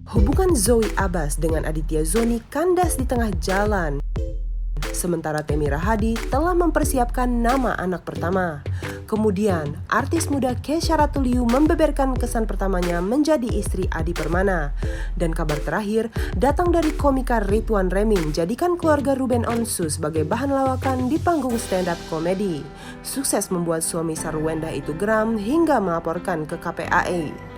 Hubungan Zoe Abbas dengan Aditya Zoni kandas di tengah jalan. Sementara Temi Rahadi telah mempersiapkan nama anak pertama. Kemudian, artis muda Kesha Ratuliu membeberkan kesan pertamanya menjadi istri Adi Permana. Dan kabar terakhir datang dari komika Ridwan Remin jadikan keluarga Ruben Onsu sebagai bahan lawakan di panggung stand-up komedi. Sukses membuat suami Sarwenda itu geram hingga melaporkan ke KPAI.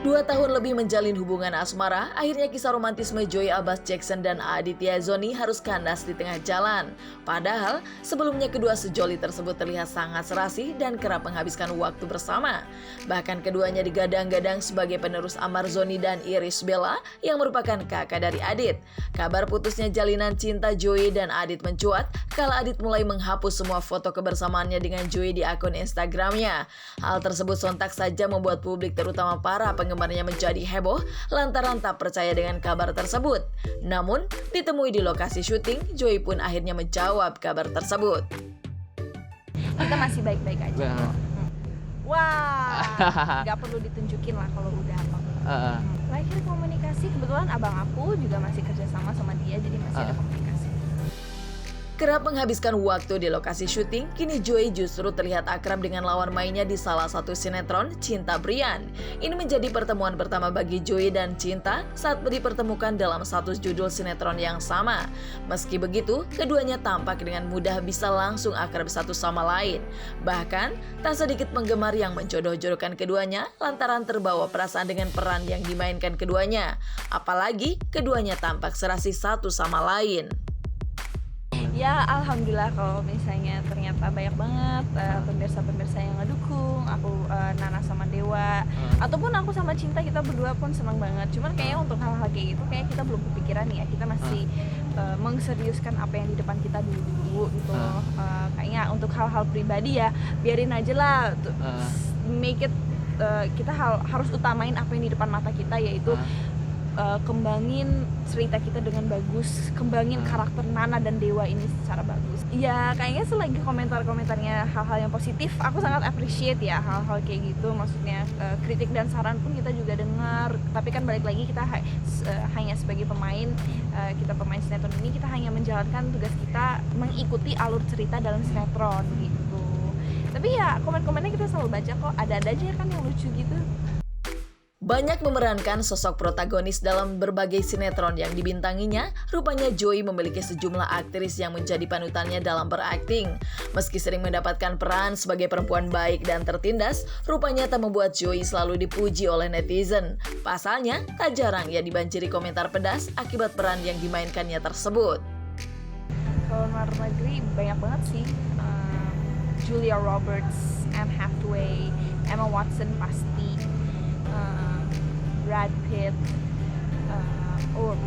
2 tahun lebih menjalin hubungan asmara, akhirnya kisah romantisme Joey Abbas Jackson dan Aditya Zoni harus kandas di tengah jalan. Padahal, sebelumnya kedua sejoli tersebut terlihat sangat serasi dan kerap menghabiskan waktu bersama. Bahkan keduanya digadang-gadang sebagai penerus amar Zoni dan Iris Bella yang merupakan kakak dari Adit. Kabar putusnya jalinan cinta Joey dan Adit mencuat kala Adit mulai menghapus semua foto kebersamaannya dengan Joey di akun Instagramnya. Hal tersebut sontak saja membuat publik terutama para penggemarnya menjadi heboh lantaran tak percaya dengan kabar tersebut. Namun, ditemui di lokasi syuting, Joey pun akhirnya menjawab kabar tersebut. Kita masih baik-baik aja. Wah, nggak perlu ditunjukin lah kalau udah apa. Lahir komunikasi, kebetulan abang aku juga masih kerja sama dia, jadi masih ada komunikasi. Kerap menghabiskan waktu di lokasi syuting, kini Joey justru terlihat akrab dengan lawan mainnya di salah satu sinetron, Cinta Brian. Ini menjadi pertemuan pertama bagi Joey dan Cinta saat dipertemukan dalam satu judul sinetron yang sama. Meski begitu, keduanya tampak dengan mudah bisa langsung akrab satu sama lain. Bahkan, tak sedikit penggemar yang menjodoh-jodohkan keduanya lantaran terbawa perasaan dengan peran yang dimainkan keduanya. Apalagi, keduanya tampak serasi satu sama lain. Ya alhamdulillah kalau misalnya ternyata banyak banget pemirsa-pemirsa yang ngedukung aku, Nana sama Dewa, ataupun aku sama Cinta, kita berdua pun senang banget. Cuman kayaknya untuk hal-hal kayak gitu kayak kita belum kepikiran nih ya, kita masih mengseriuskan apa yang di depan kita dulu gitu loh. Kayaknya untuk hal-hal pribadi ya biarin aja lah, make it, kita harus utamain apa yang di depan mata kita, yaitu kembangin cerita kita dengan bagus, kembangin karakter Nana dan Dewa ini secara bagus. Ya kayaknya selagi komentar-komentarnya hal-hal yang positif, aku sangat appreciate ya hal-hal kayak gitu. Maksudnya kritik dan saran pun kita juga dengar. Tapi kan balik lagi kita hanya sebagai pemain, kita pemain sinetron ini, kita hanya menjalankan tugas kita mengikuti alur cerita dalam sinetron gitu. Tapi ya komen-komennya kita selalu baca kok, ada-ada aja kan yang lucu gitu. Banyak memerankan sosok protagonis dalam berbagai sinetron yang dibintanginya, rupanya Joey memiliki sejumlah aktris yang menjadi panutannya dalam berakting. Meski sering mendapatkan peran sebagai perempuan baik dan tertindas, rupanya tak membuat Joey selalu dipuji oleh netizen. Pasalnya, tak jarang ia dibanjiri komentar pedas akibat peran yang dimainkannya tersebut. Kalau luar negeri banyak banget sih, Julia Roberts, Anne Hathaway, Emma Watson pasti, Brad Pitt,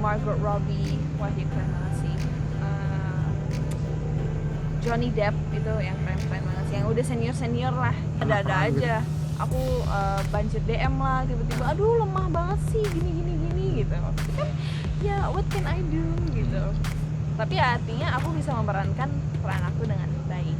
Margot Robbie, wah dia keren banget sih. Johnny Depp itu yang keren-keren banget sih, yang udah senior lah. Ada-ada aja. Aku banjir DM lah, tiba-tiba, aduh lemah banget sih, gini gitu. Tapi kan, ya what can I do gitu. Tapi ya artinya aku bisa memerankan peran aku dengan baik.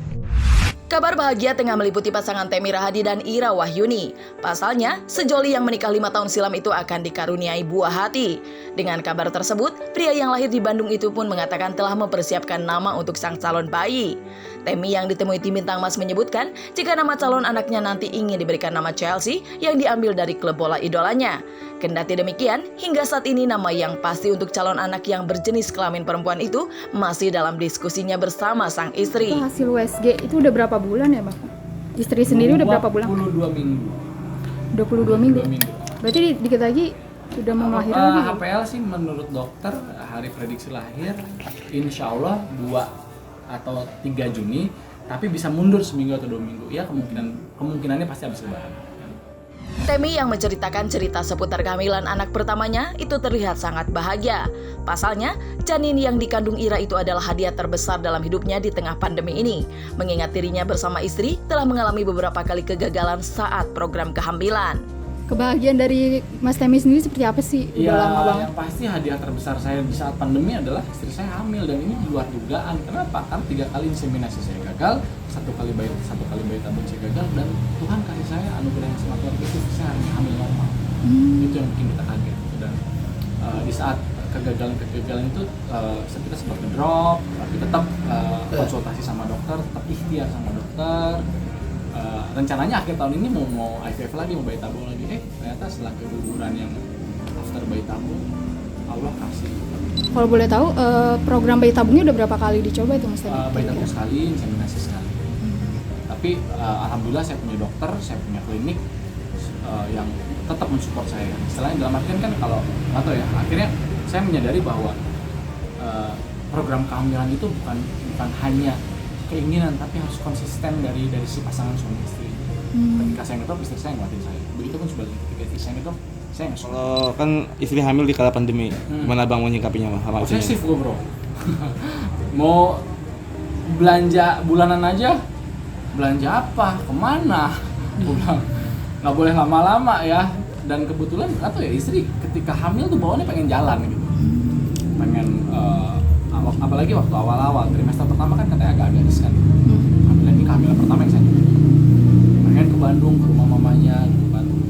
Kabar bahagia tengah meliputi pasangan Temi Rahadi dan Ira Wahyuni. Pasalnya, sejoli yang menikah 5 tahun silam itu akan dikaruniai buah hati. Dengan kabar tersebut, pria yang lahir di Bandung itu pun mengatakan telah mempersiapkan nama untuk sang calon bayi. Temi yang ditemui tim Bintang Mas menyebutkan jika nama calon anaknya nanti ingin diberikan nama Chelsea yang diambil dari klub bola idolanya. Kendati demikian, hingga saat ini nama yang pasti untuk calon anak yang berjenis kelamin perempuan itu masih dalam diskusinya bersama sang istri. Itu hasil USG itu udah berapa bulan ya Bapak? Istri sendiri udah berapa bulan? 22 minggu. 22 minggu? Berarti dikit lagi udah mau melahirkan lagi? HPL sih menurut dokter hari prediksi lahir insya Allah 2 atau 3 Juni, tapi bisa mundur seminggu atau 2 minggu. Ya kemungkinannya pasti habis lebaran. Temi yang menceritakan cerita seputar kehamilan anak pertamanya itu terlihat sangat bahagia. Pasalnya, janin yang dikandung Ira itu adalah hadiah terbesar dalam hidupnya di tengah pandemi ini. Mengingat dirinya bersama istri telah mengalami beberapa kali kegagalan saat program kehamilan. Kebahagiaan dari Mas Temi sendiri seperti apa sih? Udah Ya, lama banget. yang pasti hadiah terbesar saya di saat pandemi adalah istri saya hamil, dan ini di luar dugaan. Kenapa? Karena 3 kali inseminasi saya gagal, 1 kali bayi tabung saya gagal, dan Tuhan kasih saya anugerah yang sangat luar biasa, saya hari ini hamil normal. Itu yang bikin kita kaget. Dan di saat kegagalan itu kita sempat ngedrop, tapi tetap konsultasi sama dokter, tetap ikhtiar sama dokter. Rencananya akhir tahun ini mau IVF lagi, mau bayi tabung lagi. Ternyata setelah keguguran yang after bayi tabung, Allah kasih. Kalau boleh tahu, program bayi tabungnya udah berapa kali dicoba itu Mas Temi? Bayi tabung sekali, inseminasi sekali. Tapi alhamdulillah saya punya dokter, saya punya klinik yang tetap mensupport saya. Istilahnya dalam artian kan kalau atau ya akhirnya saya menyadari bahwa program kehamilan itu bukan hanya keinginan, tapi harus konsisten dari si pasangan suami istri. Ketika saya ngedrop, istri saya nguatin saya. Begitupun sebaliknya, ketika istri saya ngedrop, saya nggak suka. Kalau kan istri hamil di kala pandemi, gimana Bang menyikapinya Bang? Sama istrinya? Posesif gue bro. Mau belanja bulanan aja, belanja apa, kemana, pulang. Nggak boleh lama-lama ya. Dan kebetulan atau ya istri ketika hamil tuh bawaannya pengen jalan gitu, pengen apalagi waktu awal-awal trimester pertama kan katanya agak riskan. Kehamilan pertama yang saya pengen ke Bandung, ke rumah mamanya, ke Bandung,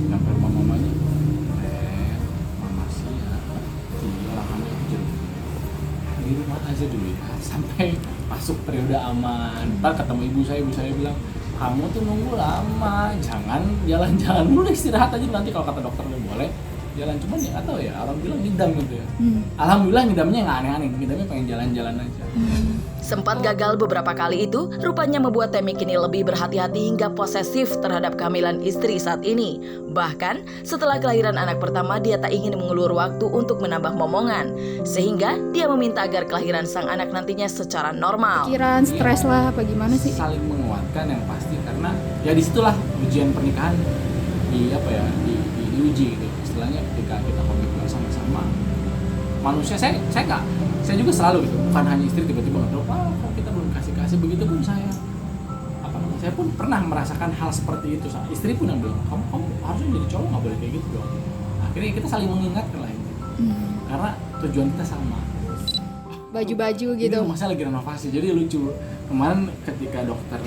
nyampe rumah mamanya, mama sih ya, orang hamil itu di rumah aja dulu ya, sampai masuk periode aman. Ntar ketemu ibu saya bilang, kamu tuh nunggu lama, jangan jalan-jalan dulu, istirahat aja nanti kalau kata dokter boleh jalan. Cuman ya atau ya orang bilang ngidam gitu ya. Alhamdulillah ngidamnya nggak aneh-aneh, ngidamnya pengen jalan-jalan aja. Sempat gagal beberapa kali itu, rupanya membuat Temi kini lebih berhati-hati hingga posesif terhadap kehamilan istri saat ini. Bahkan, setelah kelahiran anak pertama, dia tak ingin mengulur waktu untuk menambah momongan. Sehingga, dia meminta agar kelahiran sang anak nantinya secara normal. Pikiran, stres lah, apa gimana sih? Saling menguatkan yang pasti, karena ya disitulah ujian pernikahan diuji gitu. Istilahnya ketika kita komitmen sama-sama. Manusia, saya juga selalu gitu, bukan hanya istri tiba-tiba ngedrop, kok kita belum kasih begitu pun saya pun pernah merasakan hal seperti itu. Istri pun yang bilang, kamu harusnya jadi cowok, nggak boleh kayak gitu dong. Akhirnya kita saling mengingatkan lah ini, karena tujuan kita sama. Baju-baju gitu. Ini masa lagi renovasi, jadi lucu. Kemarin ketika dokter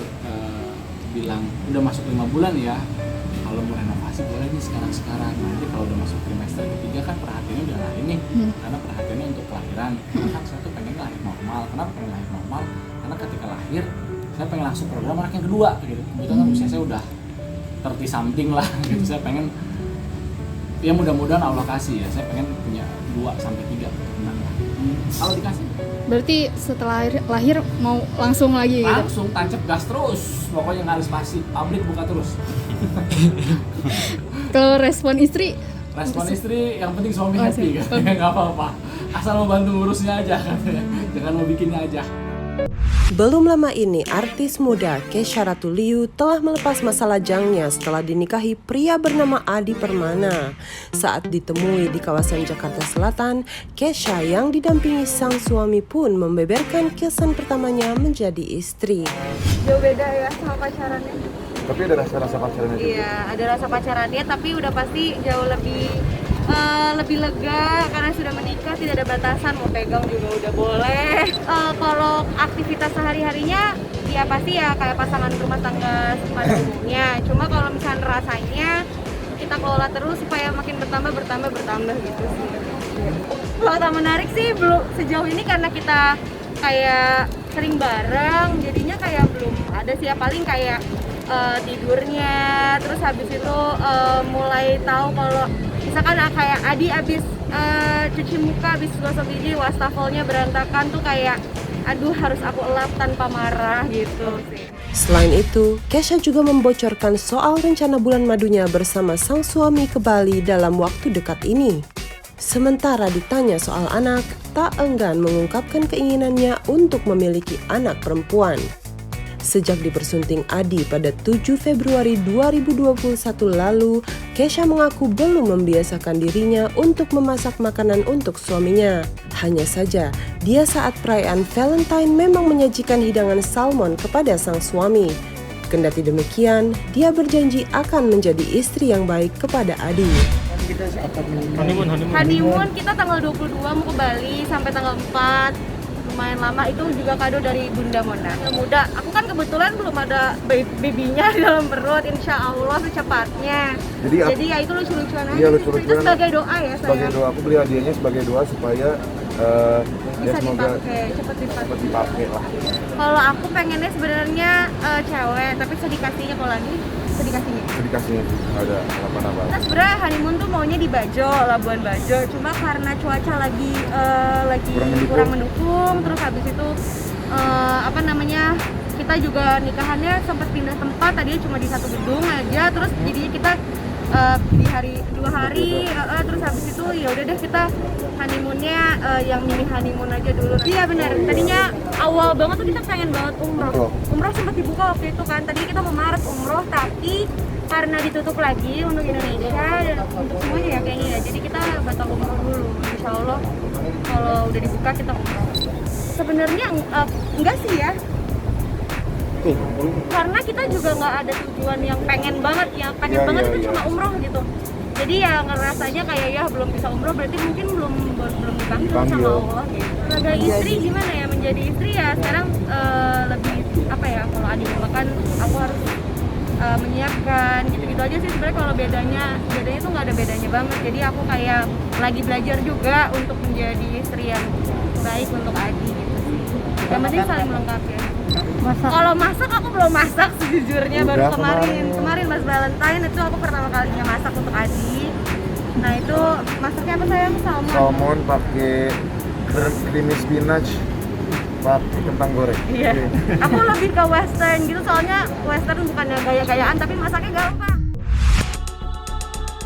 bilang udah masuk 5 bulan ya, kalau mau renovasi boleh nih sekarang. Nanti kalau udah masuk trimester ketiga kan perhatiannya udah lain nih, karena perhatiannya untuk kelahiran. Karena saya tuh pengen lahir normal. Kenapa pengen lahir normal? Karena ketika lahir saya pengen langsung program anak yang kedua gitu. Kebetulan usia saya udah 30 something lah gitu. Saya pengen ya mudah-mudahan Allah kasih ya. Saya pengen punya 2 sampai 3 keturunan. Kalau dikasih Berarti setelah lahir mau langsung lagi gitu? langsung tancap gas terus. Pokoknya nggak ada spasi, pabrik buka terus. Kalau respon istri? Respon istri yang penting suami happy kan, nggak apa-apa, asal mau bantu ngurusnya aja katanya, jangan mau bikinnya aja. Belum lama ini, artis muda Kesha Ratu Liu telah melepas masa lajangnya setelah dinikahi pria bernama Adi Permana. Saat ditemui di kawasan Jakarta Selatan, Kesha yang didampingi sang suami pun membeberkan kesan pertamanya menjadi istri. Jauh beda ya sama pacarannya. Tapi ada rasa-rasa pacarannya juga? Iya, ada rasa pacarannya, tapi udah pasti jauh lebih lega karena sudah menikah, tidak ada batasan, mau pegang juga udah boleh. Kalau aktivitas sehari-harinya ya pasti ya kayak pasangan rumah tangga pada umumnya. Cuma kalau misalnya rasanya kita kelola terus supaya makin bertambah gitu sih. Kalau tak menarik sih belum sejauh ini karena kita kayak sering bareng, jadinya kayak belum ada sih ya, paling kayak tidurnya, terus habis itu mulai tahu kalau misalkan kayak Adi abis cuci muka, abis gosok gigi, wastafelnya berantakan tuh kayak aduh harus aku elap tanpa marah gitu sih. Selain itu, Kesha juga membocorkan soal rencana bulan madunya bersama sang suami ke Bali dalam waktu dekat ini. Sementara ditanya soal anak, tak enggan mengungkapkan keinginannya untuk memiliki anak perempuan. Sejak dipersunting Adi pada 7 Februari 2021 lalu, Kesha mengaku belum membiasakan dirinya untuk memasak makanan untuk suaminya. Hanya saja, dia saat perayaan Valentine memang menyajikan hidangan salmon kepada sang suami. Kendati demikian, dia berjanji akan menjadi istri yang baik kepada Adi. Honeymoon kita tanggal 22 mau ke Bali sampai tanggal 4. Lumayan lama, itu juga kado dari Bunda Mona. Muda, aku kan kebetulan belum ada babynya di dalam perut, insya Allah secepatnya. Jadi ya itu lucu-lucuan aja. Iya, Itu sebagai doa ya saya. Sebagai doa, aku beli hadiahnya sebagai doa supaya ya Bisa semoga dipakai, cepet dipakai lah. Kalau aku pengennya sebenarnya cewek, tapi sedikasinya kalau lagi sedikasinya. Sedikasihnya ada apa-apa. Kita sebenarnya honeymoon tuh maunya di Bajo, Labuan Bajo. Cuma karena cuaca lagi kurang mendukung, terus habis itu kita juga nikahannya sempat pindah tempat. Tadinya cuma di satu gedung aja, terus jadinya kita di hari 2 hari, terus habis itu ya udah deh kita honeymoonnya yang mini honeymoon aja dulu. Iya benar. Tadinya awal banget tuh kita pengen banget umroh. Umroh sempat dibuka waktu itu kan. Tadi kita mau Maret umroh, tapi karena ditutup lagi untuk Indonesia dan untuk semuanya ya kayaknya ya. Jadi kita batal umroh dulu. Insya Allah kalau udah dibuka kita umroh. Sebenarnya enggak sih ya. Karena kita juga nggak ada tujuan yang pengen banget itu cuma umroh gitu. Jadi ya ngerasanya kayak ya belum bisa umroh, berarti mungkin belum dipanggil sama Allah gitu. Sebagai istri gimana ya, menjadi istri ya sekarang lebih kalau Adi makan aku harus menyiapkan gitu-gitu aja sih sebenarnya. Kalau bedanya tuh nggak ada bedanya banget. Jadi aku kayak lagi belajar juga untuk menjadi istri yang baik untuk Adi gitu sih. Yang penting saling melengkapi ya. Kalau masak aku belum masak sejujurnya, baru kemarin pas Valentine itu aku pertama kalinya masak untuk Adi. Nah itu masaknya apa sayang? Salmon pakai creamy spinach, pakai kentang goreng. Iya. Aku lebih ke western gitu, soalnya western bukannya gaya-gayaan tapi masaknya gampang.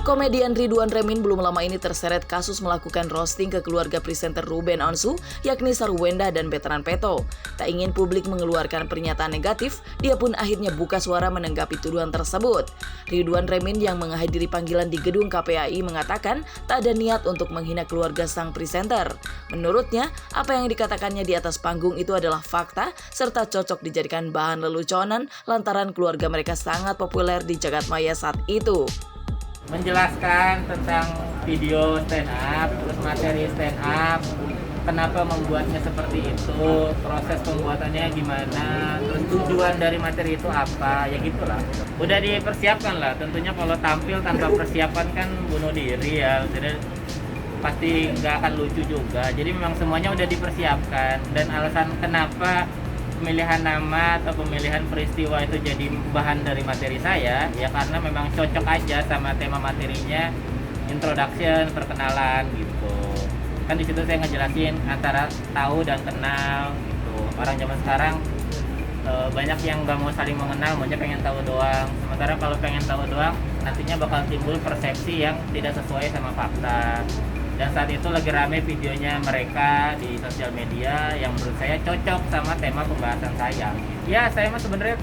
Komedian Ridwan Remin belum lama ini terseret kasus melakukan roasting ke keluarga presenter Ruben Onsu, yakni Sarwenda dan Veteran Peto. Tak ingin publik mengeluarkan pernyataan negatif, dia pun akhirnya buka suara menanggapi tuduhan tersebut. Ridwan Remin yang menghadiri panggilan di gedung KPAI mengatakan tak ada niat untuk menghina keluarga sang presenter. Menurutnya, apa yang dikatakannya di atas panggung itu adalah fakta serta cocok dijadikan bahan leluconan lantaran keluarga mereka sangat populer di jagadmaya saat itu. Menjelaskan tentang video stand up, terus materi stand up, kenapa membuatnya seperti itu, proses pembuatannya gimana, terus tujuan dari materi itu apa, ya gitulah. Udah dipersiapkan lah, tentunya kalau tampil tanpa persiapan kan bunuh diri ya, jadi pasti nggak akan lucu juga. Jadi memang semuanya udah dipersiapkan, dan alasan kenapa pemilihan nama atau pemilihan peristiwa itu jadi bahan dari materi saya ya karena memang cocok aja sama tema materinya, introduction, perkenalan gitu. Kan di situ saya ngejelasin antara tahu dan kenal gitu. Orang zaman sekarang banyak yang nggak mau saling mengenal, maunya pengen tahu doang. Sementara kalau pengen tahu doang nantinya bakal timbul persepsi yang tidak sesuai sama fakta. Dan saat itu lagi rame videonya mereka di sosial media yang menurut saya cocok sama tema pembahasan saya. Ya saya mah sebenarnya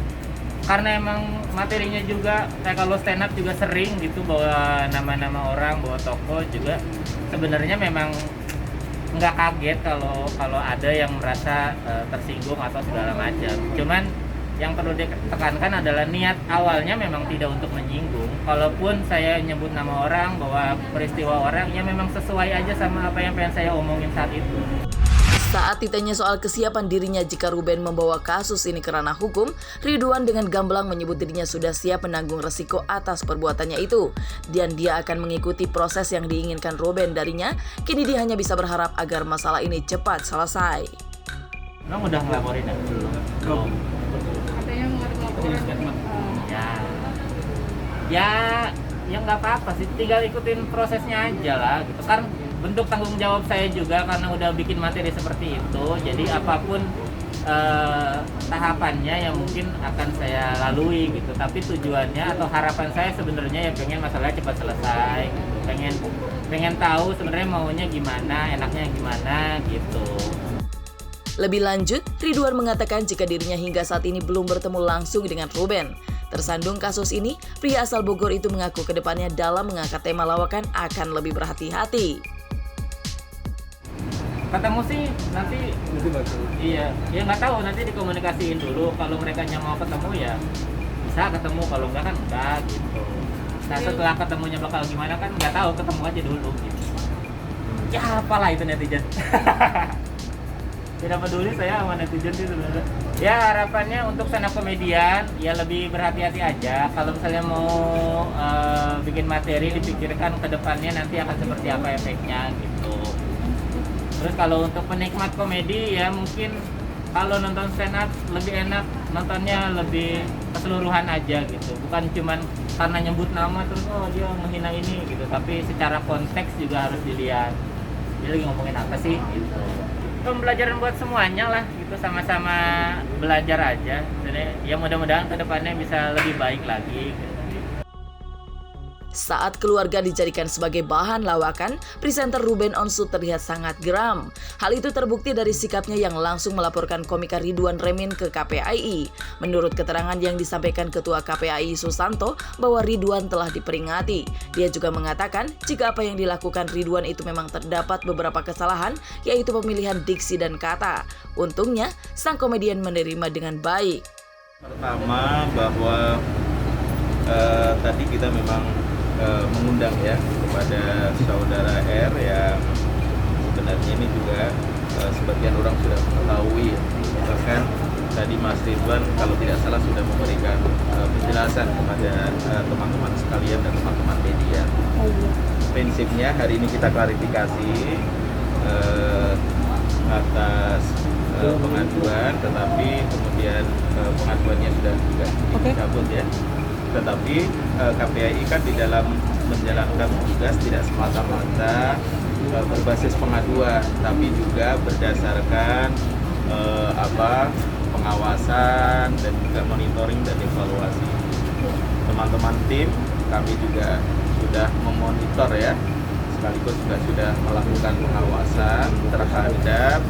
karena emang materinya juga kayak kalau stand up juga sering gitu bawa nama-nama orang, bawa tokoh juga. Sebenarnya memang nggak kaget kalau ada yang merasa tersinggung atau segala macam. Cuman yang perlu ditekankan adalah niat awalnya memang tidak untuk menyinggung. Kalaupun saya nyebut nama orang, bawa peristiwa orang, ya memang sesuai aja sama apa yang pengen saya omongin saat itu. Saat ditanya soal kesiapan dirinya jika Ruben membawa kasus ini ke ranah hukum, Ridwan dengan gamblang menyebut dirinya sudah siap menanggung resiko atas perbuatannya itu. Dan dia akan mengikuti proses yang diinginkan Ruben darinya, kini dia hanya bisa berharap agar masalah ini cepat selesai. Emang udah ngelaporin ya? Belum. Ya nggak apa-apa sih, tinggal ikutin prosesnya aja lah gitu kan, bentuk tanggung jawab saya juga karena udah bikin materi seperti itu. Jadi apapun tahapannya yang mungkin akan saya lalui gitu, tapi tujuannya atau harapan saya sebenarnya ya pengen masalahnya cepat selesai gitu. pengen tahu sebenarnya maunya gimana, enaknya gimana gitu. Lebih lanjut, Ridwan mengatakan jika dirinya hingga saat ini belum bertemu langsung dengan Ruben. Tersandung kasus ini, pria asal Bogor itu mengaku kedepannya dalam mengangkat tema lawakan akan lebih berhati-hati. Ketemu sih nanti, iya, ya nggak tahu nanti dikomunikasiin dulu. Kalau mereka mau ketemu ya bisa ketemu, kalau enggak kan enggak gitu. Nah setelah ketemunya bakal gimana kan nggak tahu, ketemu aja dulu gitu. Ya apalah itu netizen. Tidak peduli saya sama netizen sih sebenarnya. Ya harapannya untuk stand up komedian ya lebih berhati-hati aja. Kalau misalnya mau bikin materi, dipikirkan ke depannya nanti akan seperti apa efeknya gitu. Terus kalau untuk penikmat komedi ya mungkin kalau nonton stand up lebih enak nontonnya lebih keseluruhan aja gitu. Bukan cuman karena nyebut nama terus oh dia menghina ini gitu, tapi secara konteks juga harus dilihat. Dia lagi ngomongin apa sih gitu. Pembelajaran buat semuanya lah gitu, sama-sama belajar aja. Jadi ya mudah-mudahan kedepannya bisa lebih baik lagi gitu. Saat keluarga dijadikan sebagai bahan lawakan, presenter Ruben Onsu terlihat sangat geram. Hal itu terbukti dari sikapnya yang langsung melaporkan komika Ridwan Remin ke KPAI. Menurut keterangan yang disampaikan Ketua KPAI Susanto bahwa Ridwan telah diperingati. Dia juga mengatakan jika apa yang dilakukan Ridwan itu memang terdapat beberapa kesalahan, yaitu pemilihan diksi dan kata. Untungnya, sang komedian menerima dengan baik. Pertama bahwa tadi kita memang mengundang ya kepada saudara R yang sebenarnya ini juga sebagian orang sudah mengetahui, bahkan tadi Mas Ridwan kalau tidak salah sudah memberikan penjelasan kepada teman-teman sekalian dan teman-teman media. Prinsipnya hari ini kita klarifikasi atas pengaduan, tetapi kemudian pengaduannya sudah juga dicabut ya. Tetapi KPAI kan di dalam menjalankan tugas tidak semata-mata berbasis pengaduan, tapi juga berdasarkan pengawasan dan juga monitoring dan evaluasi. Teman-teman tim kami juga sudah memonitor ya, sekaligus juga sudah melakukan pengawasan terhadap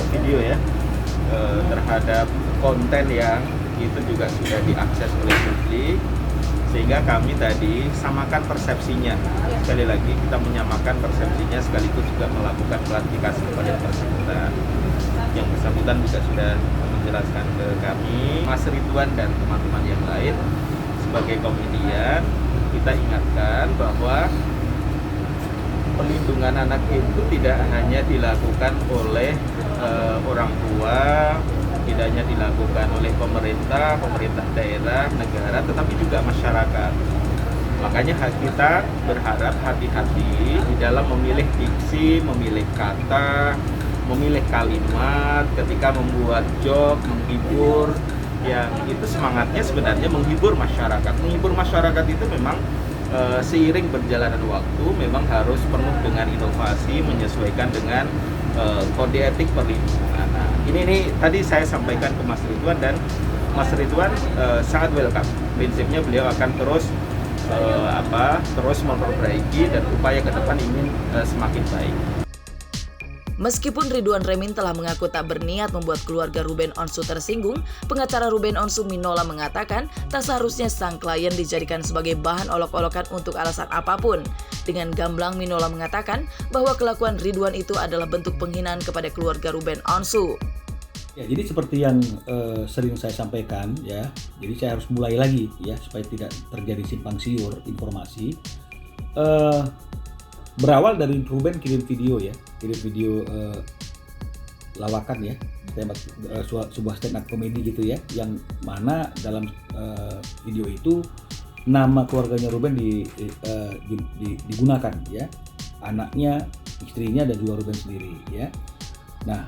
video ya, terhadap konten yang itu juga sudah diakses oleh publik, sehingga kami tadi samakan persepsinya. Sekali lagi kita menyamakan persepsinya sekaligus juga melakukan klarifikasi kepada bersangkutan. Yang bersangkutan juga sudah menjelaskan ke kami, Mas Ridwan dan teman-teman yang lain sebagai komedian, kita ingatkan bahwa perlindungan anak itu tidak hanya dilakukan oleh orang tua, tidak hanya dilakukan oleh pemerintah daerah, negara, tetapi juga masyarakat. Makanya kita berharap hati-hati di dalam memilih diksi, memilih kata, memilih kalimat ketika membuat joke, menghibur, yang itu semangatnya sebenarnya menghibur masyarakat. Menghibur masyarakat itu memang seiring berjalanan waktu memang harus penuh dengan inovasi, menyesuaikan dengan kode etik perlindungan. Nah, ini tadi saya sampaikan ke Mas Ridwan, dan Mas Ridwan sangat welcome. Prinsipnya beliau akan terus memperbaiki dan upaya ke depan ingin semakin baik. Meskipun Ridwan Remin telah mengaku tak berniat membuat keluarga Ruben Onsu tersinggung, pengacara Ruben Onsu Minola mengatakan tak seharusnya sang klien dijadikan sebagai bahan olok-olokan untuk alasan apapun. Dengan gamblang, Minola mengatakan bahwa kelakuan Ridwan itu adalah bentuk penghinaan kepada keluarga Ruben Onsu. Ya, jadi seperti yang sering saya sampaikan ya, jadi saya harus mulai lagi ya supaya tidak terjadi simpang siur informasi. Berawal dari Ruben kirim video lawakan ya, sebuah stand up komedi gitu ya, yang mana dalam video itu nama keluarganya Ruben digunakan ya, anaknya, istrinya, dan juga Ruben sendiri ya. Nah,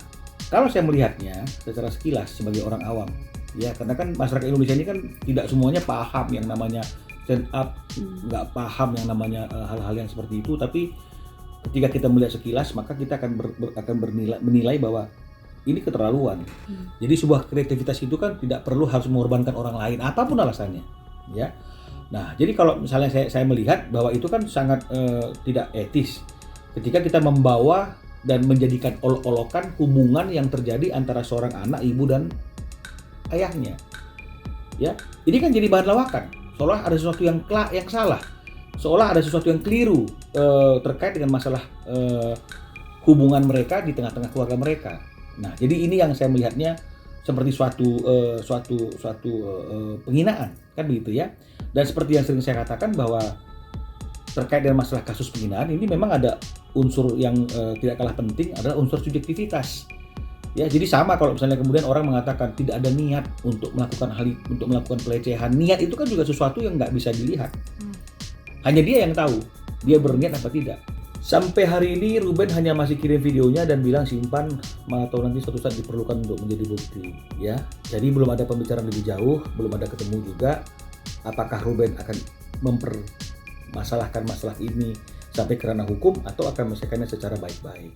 kalau saya melihatnya secara sekilas sebagai orang awam ya, karena kan masyarakat Indonesia ini kan tidak semuanya paham yang namanya stand up, nggak paham yang namanya hal-hal yang seperti itu, tapi ketika kita melihat sekilas maka kita akan menilai bahwa ini keterlaluan. Jadi sebuah kreativitas itu kan tidak perlu harus mengorbankan orang lain apapun alasannya ya. Nah, jadi kalau misalnya saya melihat bahwa itu kan sangat tidak etis ketika kita membawa dan menjadikan olok-olokan hubungan yang terjadi antara seorang anak, ibu, dan ayahnya ya. Ini kan jadi bahan lawakan, seolah ada sesuatu yang salah, seolah ada sesuatu yang keliru terkait dengan masalah hubungan mereka di tengah-tengah keluarga mereka. Nah, jadi ini yang saya melihatnya seperti suatu penghinaan, kan begitu ya. Dan seperti yang sering saya katakan bahwa terkait dengan masalah kasus penghinaan ini memang ada unsur yang tidak kalah penting adalah unsur subjektivitas. Ya, jadi sama kalau misalnya kemudian orang mengatakan tidak ada niat untuk melakukan pelecehan. Niat itu kan juga sesuatu yang nggak bisa dilihat. Hanya dia yang tahu dia berniat apa tidak. Sampai hari ini Ruben hanya masih kirim videonya dan bilang simpan atau nanti suatu saat diperlukan untuk menjadi bukti. Ya, jadi belum ada pembicaraan lebih jauh, belum ada ketemu juga. Apakah Ruben akan mempermasalahkan masalah ini sampai ke ranah hukum atau akan menyelesaikannya secara baik-baik?